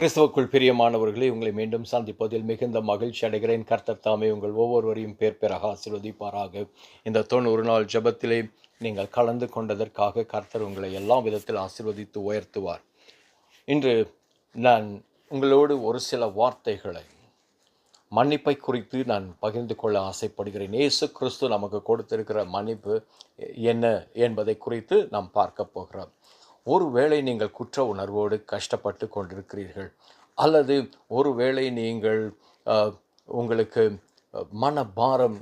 கிறிஸ்துவுக்குள் பிரியமானவர்களே, உங்களை மீண்டும் சந்திப்பதில் மிகுந்த மகிழ்ச்சி அடைகிறேன். கர்த்தர் தாமே உங்கள் ஒவ்வொருவரையும் பேர் பேராக ஆசீர்வதிப்பாராக. இந்த 90 நாள் ஜெபத்திலே நீங்கள் கலந்து கொண்டதற்காக கர்த்தர் உங்களை எல்லா விதத்தில் ஆசீர்வதித்து உயர்த்துவார். இன்று நான் உங்களோடு ஒரு சில வார்த்தைகளை மன்னிப்பை குறித்து நான் பகிர்ந்து கொள்ள ஆசைப்படுகிறேன். இயேசு கிறிஸ்து நமக்கு கொடுத்திருக்கிற மன்னிப்பு என்ன என்பதை குறித்து நாம் பார்க்க போகிறோம். ஒருவேளை நீங்கள் குற்ற உணர்வோடு கஷ்டப்பட்டு கொண்டிருக்கிறீர்கள், அல்லது ஒருவேளை நீங்கள் உங்களுக்கு மனபாரம்,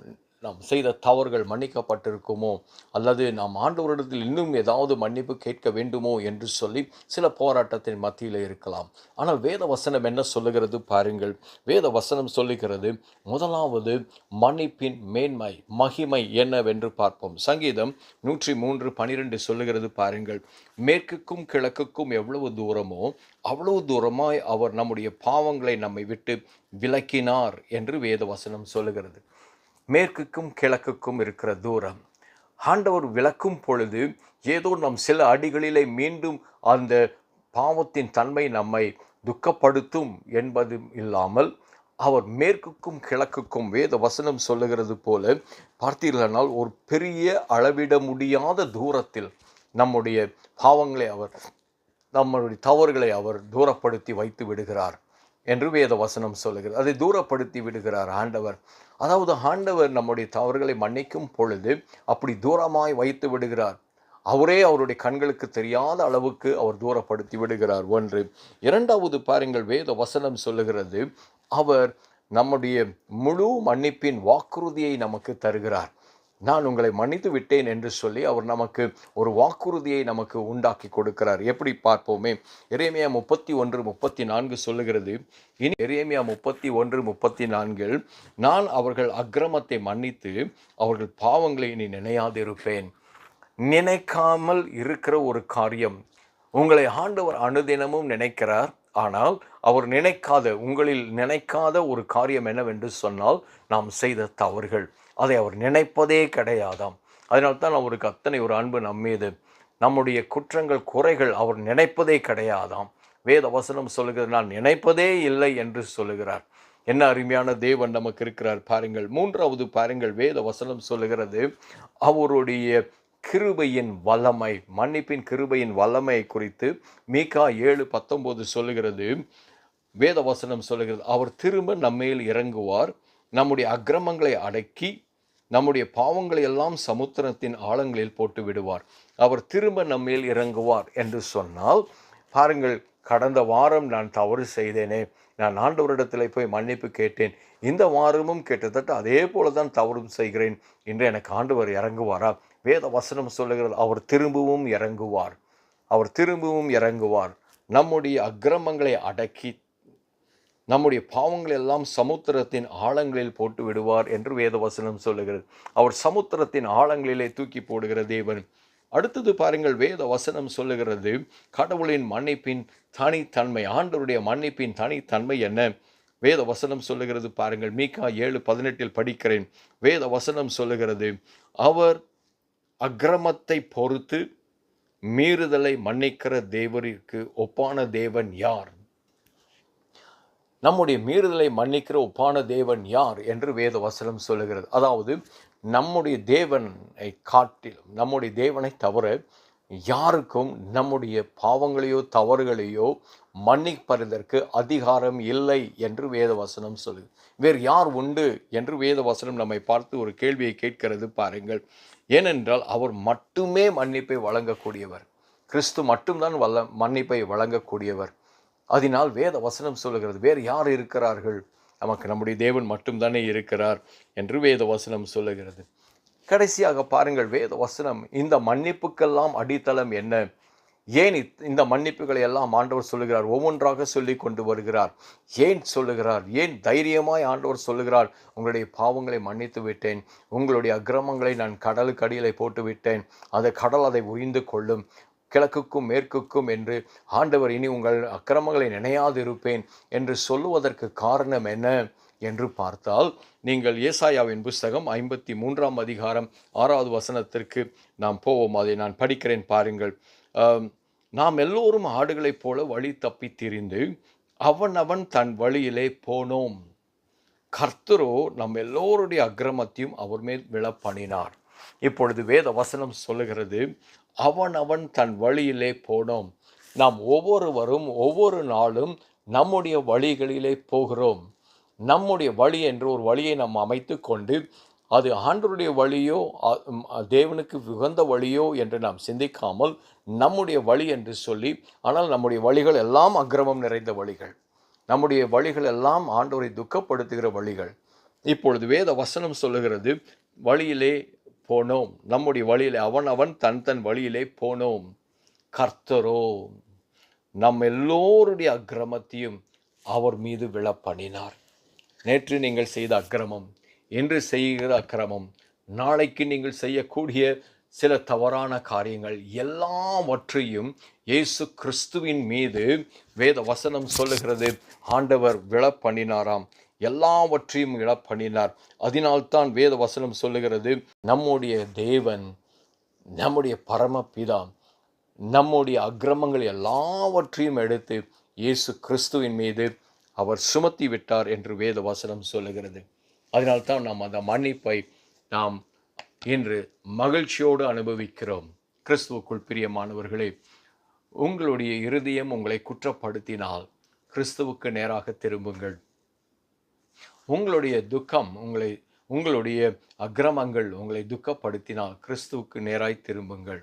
நாம் செய்த தவறுகள் மன்னிக்கப்பட்டிருக்குமோ, அல்லது நாம் ஆண்டவரிடத்தில் இன்னும் ஏதாவது மன்னிப்பு கேட்க வேண்டுமோ என்று சொல்லி சில போராட்டத்தின் மத்தியில் இருக்கலாம். ஆனால் வேத வசனம் என்ன சொல்லுகிறது பாருங்கள். வேத வசனம் சொல்லுகிறது, முதலாவது மன்னிப்பின் மேன்மை, மகிமை என்னவென்று பார்ப்போம். சங்கீதம் 103:12 சொல்லுகிறது பாருங்கள். மேற்குக்கும் கிழக்குக்கும் எவ்வளவு தூரமோ அவ்வளவு தூரமாய் அவர் நம்முடைய பாவங்களை நம்மை விட்டு விலக்கினார் என்று வேத வசனம் சொல்லுகிறது. மேற்குக்கும் கிழக்குக்கும் இருக்கிற தூரம் ஆண்டவர் விலக்கும் பொழுது ஏதோ நம் சில அடிகளிலே மீண்டும் அந்த பாவத்தின் தன்மை நம்மை துக்கப்படுத்தும் என்பது இல்லாமல், அவர் மேற்குக்கும் கிழக்குக்கும் வேத வசனம் சொல்லுகிறது போல பார்த்தீர்களானால் ஒரு பெரிய அளவிட முடியாத தூரத்தில் நம்முடைய பாவங்களை அவர், நம்முடைய தவறுகளை அவர் தூரப்படுத்தி வைத்து விடுகிறார் என்று வேத வசனம் சொல்லுகிறது. அதை தூரப்படுத்தி விடுகிறார் ஆண்டவர். அதாவது ஆண்டவர் நம்முடைய தவறுகளை மன்னிக்கும் பொழுது அப்படி தூரமாய் வைத்து விடுகிறார். அவரே அவருடைய கண்களுக்கு தெரியாத அளவுக்கு அவர் தூரப்படுத்தி விடுகிறார். ஒன்று. இரண்டாவது பாருங்கள், வேத வசனம் சொல்லுகிறது, அவர் நம்முடைய முழு மன்னிப்பின் வாக்குறுதியை நமக்கு தருகிறார். நான் உங்களை மன்னித்து விட்டேன் என்று சொல்லி அவர் நமக்கு ஒரு வாக்குறுதியை நமக்கு உண்டாக்கி கொடுக்கிறார். எப்படி பார்ப்போமே. எரேமியா 31:34 சொல்லுகிறது, இனி எரேமியா 31:34, நான் அவர்கள் அக்கிரமத்தை மன்னித்து அவர்கள் பாவங்களை இனி நினையாதிருப்பேன். நினைக்காமல் இருக்கிற ஒரு காரியம் உங்களை ஆண்டவர் அனுதினமும் நினைக்கிறார். ஆனால் அவர் நினைக்காத, உங்களில் நினைக்காத ஒரு காரியம் என்னவென்று சொன்னால், நாம் செய்த தவறுகள். அதை அவர் நினைப்பதே கிடையாதாம். அதனால்தான் அவருக்கு அத்தனை ஒரு அன்பு நம்மீது. நம்முடைய குற்றங்கள் குறைகள் அவர் நினைப்பதே கிடையாதாம். வேத வசனம் சொல்லுகிறது, நான் நினைப்பதே இல்லை என்று சொல்லுகிறார். என்ன அருமையான தேவன் நமக்கு இருக்கிறார் பாருங்கள். மூன்றாவது பாருங்கள், வேத வசனம் சொல்லுகிறது, அவருடைய கிருபையின் வல்லமை, மன்னிப்பின் கிருபையின் வல்லமை குறித்து மீகா 7:19 சொல்லுகிறது. வேத வசனம் சொல்லுகிறது, அவர் திரும்ப நம்மேல் இறங்குவார், நம்முடைய அக்கிரமங்களை அடக்கி நம்முடைய பாவங்களை எல்லாம் சமுத்திரத்தின் ஆழங்களில் போட்டு விடுவார். அவர் திரும்ப நம்மேல் இறங்குவார் என்று சொன்னால் பாருங்கள், கடந்த வாரம் நான் தவறு செய்தேனே, நான் ஆண்டவரிடத்தில் போய் மன்னிப்பு கேட்டேன். இந்த வாரமும் கிட்டத்தட்ட அதே போல தான் தவறும் செய்கிறேன். இன்று எனக்கு ஆண்டவர் இறங்குவாரா? வேத வசனம் சொல்லுகிறது, அவர் திரும்பவும் இறங்குவார். அவர் திரும்பவும் இறங்குவார். நம்முடைய அக்கிரமங்களை அடக்கி நம்முடைய பாவங்கள் எல்லாம் சமுத்திரத்தின் ஆழங்களில் போட்டு விடுவார் என்று வேத வசனம் சொல்லுகிறது. அவர் சமுத்திரத்தின் ஆழங்களிலே தூக்கி போடுகிற தேவன். அடுத்தது பாருங்கள், வேத வசனம் சொல்லுகிறது, கடவுளின் மன்னிப்பின் தனித்தன்மை, ஆண்டவருடைய மன்னிப்பின் தனித்தன்மை என்ன? வேத வசனம் சொல்லுகிறது பாருங்கள். மீகா 7:18 படிக்கிறேன். வேத வசனம் சொல்லுகிறது, அவர் அக்கிரமத்தை பொறுத்து மீறுதலை மன்னிக்கிற தேவருக்கு ஒப்பான தேவன் யார்? நம்முடைய மீறுதலை மன்னிக்கிற ஒப்பான தேவன் யார் என்று வேத வசனம் சொல்லுகிறது. அதாவது நம்முடைய தேவனை காட்டிலும், நம்முடைய தேவனை தவிர யாருக்கும் நம்முடைய பாவங்களையோ தவறுகளையோ மன்னிப்பதற்கு அதிகாரம் இல்லை என்று வேத வசனம் சொல்லுது. வேறு யார் உண்டு என்று வேத வசனம் நம்மை பார்த்து ஒரு கேள்வியை கேட்கிறது பாருங்கள். ஏனென்றால் அவர் மட்டுமே மன்னிப்பை வழங்கக்கூடியவர். கிறிஸ்து மட்டும்தான் மன்னிப்பை வழங்கக்கூடியவர். அதனால் வேத வசனம் சொல்லுகிறது, வேறு யார் இருக்கிறார்கள்? நமக்கு நம்முடைய தேவன் மட்டும்தானே இருக்கிறார் என்று வேத வசனம் சொல்லுகிறது. கடைசியாக பாருங்கள், வேத வசனம் இந்த மன்னிப்புக்கெல்லாம் அடித்தளம் என்ன? ஏன் இந்த மன்னிப்புகளை எல்லாம் ஆண்டவர் சொல்லுகிறார்? ஒவ்வொன்றாக சொல்லி கொண்டு வருகிறார். ஏன் சொல்லுகிறார்? ஏன் தைரியமாய் ஆண்டவர் சொல்லுகிறார், உங்களுடைய பாவங்களை மன்னித்து விட்டேன், உங்களுடைய அக்கிரமங்களை நான் கடலுக்கு அடியிலே போட்டு விட்டேன், அந்த கடல் அதை உய்ந்து கொள்ளும், கிழக்குக்கும் மேற்குக்கும் என்று ஆண்டவர் இனி உங்கள் அக்கிரமங்களை நினையாதிருப்பேன் என்று சொல்லுவதற்கு காரணம் என்ன என்று பார்த்தால், நீங்கள் ஏசாயாவின் புஸ்தகம் 53:6 வசனத்திற்கு நாம் போவோம். அதை நான் படிக்கிறேன் பாருங்கள். நாம் எல்லோரும் ஆடுகளைப் போல வழி தப்பி திரிந்து அவனவன் தன் வழியிலே போனோம். கர்த்தரோ நம் எல்லோருடைய அக்கிரமத்தையும் அவர் மேல் விழப்பண்ணினார். இப்பொழுது வேத வசனம் சொல்லுகிறது, அவனவன் தன் வழியிலே போனோம். நாம் ஒவ்வொருவரும் ஒவ்வொரு நாளும் நம்முடைய வழிகளிலே போகிறோம். நம்முடைய வழி என்று ஒரு வழியை நாம் அமைத்து கொண்டு, அது ஆண்டவருடைய வழியோ தேவனுக்கு உகந்த வழியோ என்று நாம் சிந்திக்காமல், நம்முடைய வழி என்று சொல்லி, ஆனால் நம்முடைய வழிகள் எல்லாம் அக்கிரமம் நிறைந்த வழிகள், நம்முடைய வழிகள் எல்லாம் ஆண்டவரை துக்கப்படுத்துகிற வழிகள். இப்பொழுது வேத வசனம் சொல்லுகிறது, வழியிலே போனோம், நம்முடைய வழியிலே அவன் தன் தன் வழியிலே போனோம். கர்த்தரோ நம் எல்லோருடைய அக்கிரமத்தையும் அவர் மீது விழப்பண்ணினார். நேற்று நீங்கள் செய்த அக்கிரமம், இன்று செய்கிற அக்கிரமம், நாளைக்கு நீங்கள் செய்யக்கூடிய சில தவறான காரியங்கள் எல்லாவற்றையும் இயேசு கிறிஸ்துவின் மீது வேத வசனம் சொல்லுகிறது, ஆண்டவர் விழப்பண்ணினாராம். எல்லாவற்றையும் விழப்பண்ணினார். அதனால்தான் வேத வசனம் சொல்லுகிறது, நம்முடைய தேவன், நம்முடைய பரமபிதா நம்முடைய அக்கிரமங்கள் எல்லாவற்றையும் எடுத்து இயேசு கிறிஸ்துவின் மீது அவர் சுமத்தி விட்டார் என்று வேத வசனம் சொல்லுகிறது. அதனால்தான் நாம் அந்த மன்னிப்பை நாம் இன்று மகிழ்ச்சியோடு அனுபவிக்கிறோம். கிறிஸ்துவுக்குள் பிரியமானவர்களே, உங்களுடைய இருதயம் உங்களை குற்றப்படுத்தினால் கிறிஸ்துவுக்கு நேராக திரும்புங்கள். உங்களுடைய துக்கம் உங்களுடைய அக்கிரமங்கள் உங்களை துக்கப்படுத்தினால் கிறிஸ்துவுக்கு நேராய் திரும்புங்கள்.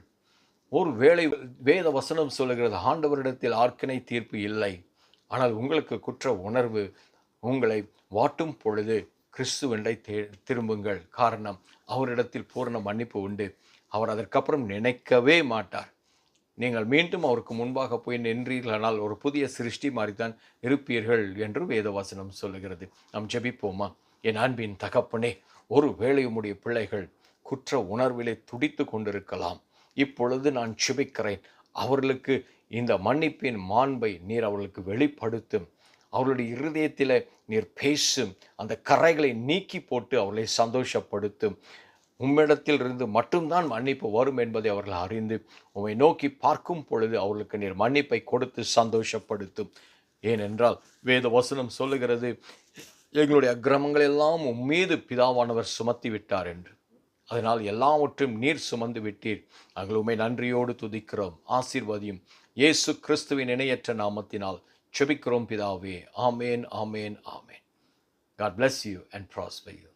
ஒரு வேளை வேத வசனம் சொல்லுகிறது, ஆண்டவரிடத்தில் ஆர்க்கினை தீர்ப்பு இல்லை. ஆனால் உங்களுக்கு குற்ற உணர்வு உங்களை வாட்டும் பொழுது கிறிஸ்துவண்டை திரும்புங்கள். காரணம், அவரிடத்தில் பூரண மன்னிப்பு உண்டு. அவர் அதற்கப்புறம் நினைக்கவே மாட்டார். நீங்கள் மீண்டும் அவருக்கு முன்பாக போய் நின்றீர்களானால் ஒரு புதிய சிருஷ்டி மாதிரிதான் இருப்பீர்கள் என்று வேதவசனம் சொல்லுகிறது. நாம் ஜெபிப்போமா? என் அன்பின் தகப்பனே, ஒரு வேளை உம்முடைய பிள்ளைகள் குற்ற உணர்விலே துடித்து கொண்டிருக்கலாம். இப்பொழுது நான் ஜெபிக்கிறேன், அவர்களுக்கு இந்த மன்னிப்பின் மாண்பை நீர் அவர்களுக்கு வெளிப்படுத்தும். அவருடைய இருதயத்தில் நீர் பேசும். அந்த கரைகளை நீக்கி போட்டு அவர்களை சந்தோஷப்படுத்தும். உம்மிடத்தில் இருந்து மட்டும்தான் மன்னிப்பு வரும் என்பதை அவர்கள் அறிந்து உம்மை நோக்கி பார்க்கும் பொழுது அவர்களுக்கு நீர் மன்னிப்பை கொடுத்து சந்தோஷப்படுத்தும். ஏனென்றால் வேத வசனம் சொல்லுகிறது, எங்களுடைய அக்கிரமங்கள் எல்லாம் உம்மீது பிதாவானவர் சுமத்தி விட்டார் என்று. அதனால் எல்லாவற்றையும் நீர் சுமந்து விட்டீர். நாங்கள் உம்மை நன்றியோடு துதிக்கிறோம். ஆசீர்வதியும். இயேசு கிறிஸ்துவின் இணையற்ற நாமத்தினால் ஜெபிக்கிறோம் பிதாவே. ஆமேன், ஆமேன், ஆமேன். God bless you and prosper you.